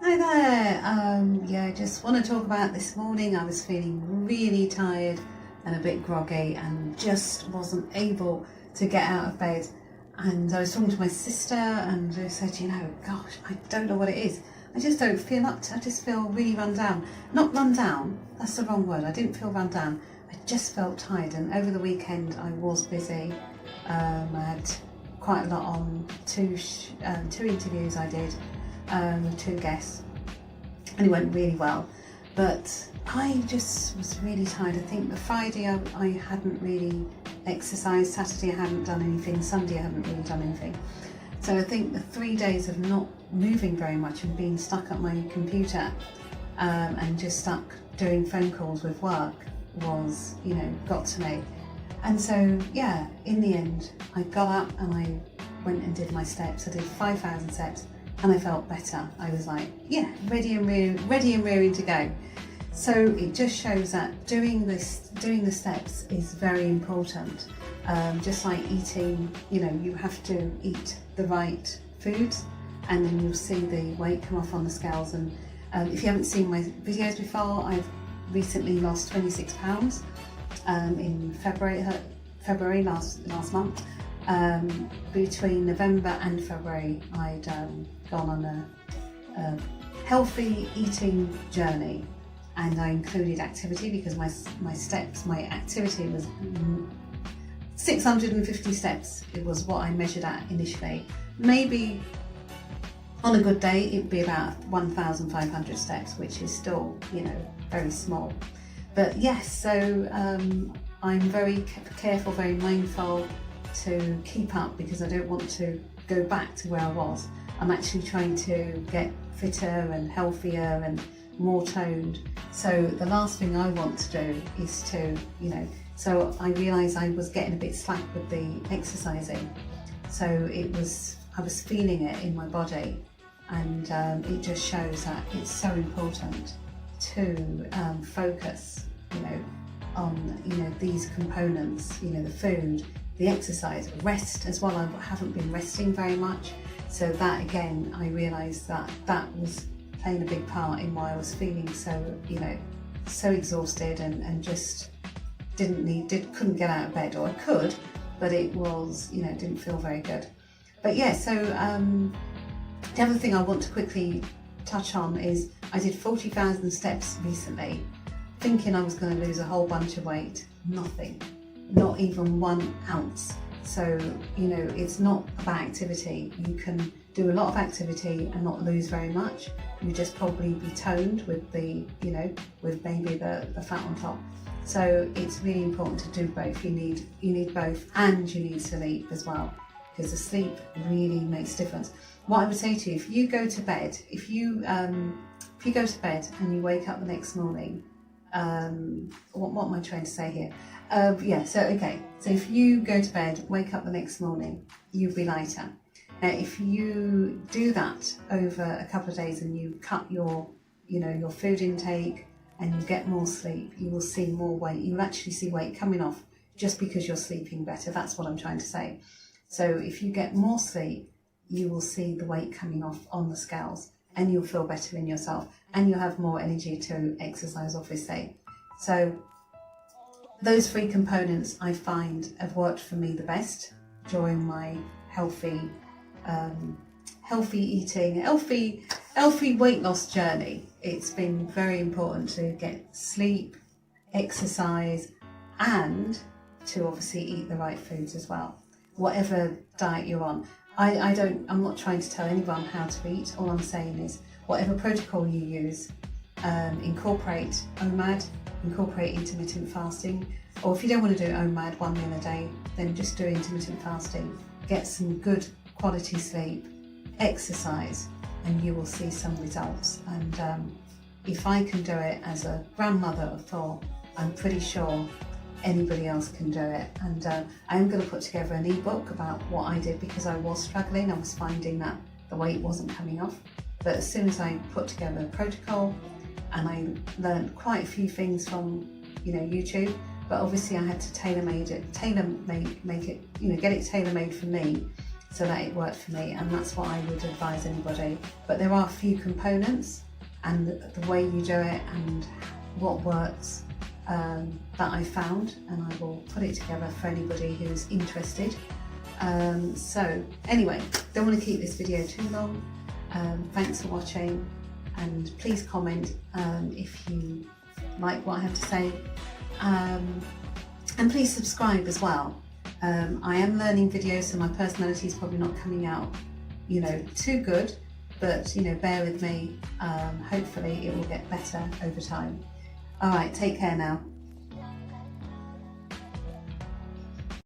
Hi there. Yeah, just want to talk about this morning. I was feeling really tired and a bit groggy and just wasn't able to get out of bed. And I was talking to my sister and I said, gosh, I don't know what it is. I just don't feel I just feel really run down. Not run down, that's the wrong word. I didn't feel run down. I just felt tired. And over the weekend I was busy. I had quite a lot on, two interviews I did. Two guests, and it went really well, but I just was really tired. I think the Friday I hadn't really exercised, Saturday I hadn't done anything, Sunday I hadn't really done anything. So I think the 3 days of not moving very much and being stuck at my computer and just stuck doing phone calls with work was, got to me. And so yeah, in the end I got up and I went and did my steps. I did 5,000 steps. And I felt better. I was like, yeah, ready and rearing to go. So it just shows that doing the steps is very important. Just like eating, you have to eat the right foods, and then you'll see the weight come off on the scales. And if you haven't seen my videos before, I've recently lost 26 pounds in February last month. Between November and February, I'd gone on a healthy eating journey, and I included activity because my activity was 650 steps. It was what I measured at initially. Maybe on a good day it'd be about 1,500 steps, which is still, very small. But yes, so I'm very careful, very mindful to keep up, because I don't want to go back to where I was. I'm actually trying to get fitter and healthier and more toned. So the last thing I want to do is to, so I realised I was getting a bit slack with the exercising. So I was feeling it in my body, and it just shows that it's so important to focus, on, these components, the food, the exercise, rest as well. I haven't been resting very much. So that again, I realised that was playing a big part in why I was feeling so, so exhausted and just couldn't get out of bed, or I could, but it was, didn't feel very good. But yeah, so the other thing I want to quickly touch on is I did 40,000 steps recently, thinking I was going to lose a whole bunch of weight. Nothing, not even 1 ounce. So, it's not about activity. You can do a lot of activity and not lose very much. You just probably be toned with the, with maybe the fat on top. So it's really important to do both. You need both, and you need sleep as well, because the sleep really makes a difference. What I would say to you, if you go to bed, if you go to bed and you wake up the next morning, what am I trying to say here? So if you go to bed, wake up the next morning, you'll be lighter. Now, if you do that over a couple of days and you cut your food intake and you get more sleep, you will see more weight. You will actually see weight coming off just because you're sleeping better. That's what I'm trying to say. So if you get more sleep, you will see the weight coming off on the scales, and you'll feel better in yourself, and you'll have more energy to exercise, obviously. So those 3 components I find have worked for me the best during my healthy eating, healthy weight loss journey. It's been very important to get sleep, exercise, and to obviously eat the right foods as well, whatever diet you're on. I'm not trying to tell anyone how to eat. All I'm saying is whatever protocol you use, incorporate OMAD, incorporate intermittent fasting, or if you don't want to do OMAD 1 meal a day, then just do intermittent fasting. Get some good quality sleep, exercise, and you will see some results. And if I can do it as a grandmother of 4, I'm pretty sure anybody else can do it. And I am going to put together an ebook about what I did, because I was struggling. I was finding that the weight wasn't coming off. But as soon as I put together a protocol, and I learned quite a few things from YouTube, but obviously I had to get it tailor-made for me, so that it worked for me, and that's what I would advise anybody. But there are a few components and the way you do it and what works that I found, and I will put it together for anybody who's interested. So anyway, don't want to keep this video too long. Thanks for watching, and please comment if you like what I have to say, and please subscribe as well. I am learning videos, so my personality is probably not coming out, you know, too good, but you know, bear with me. Hopefully it will get better over time. All right, take care now.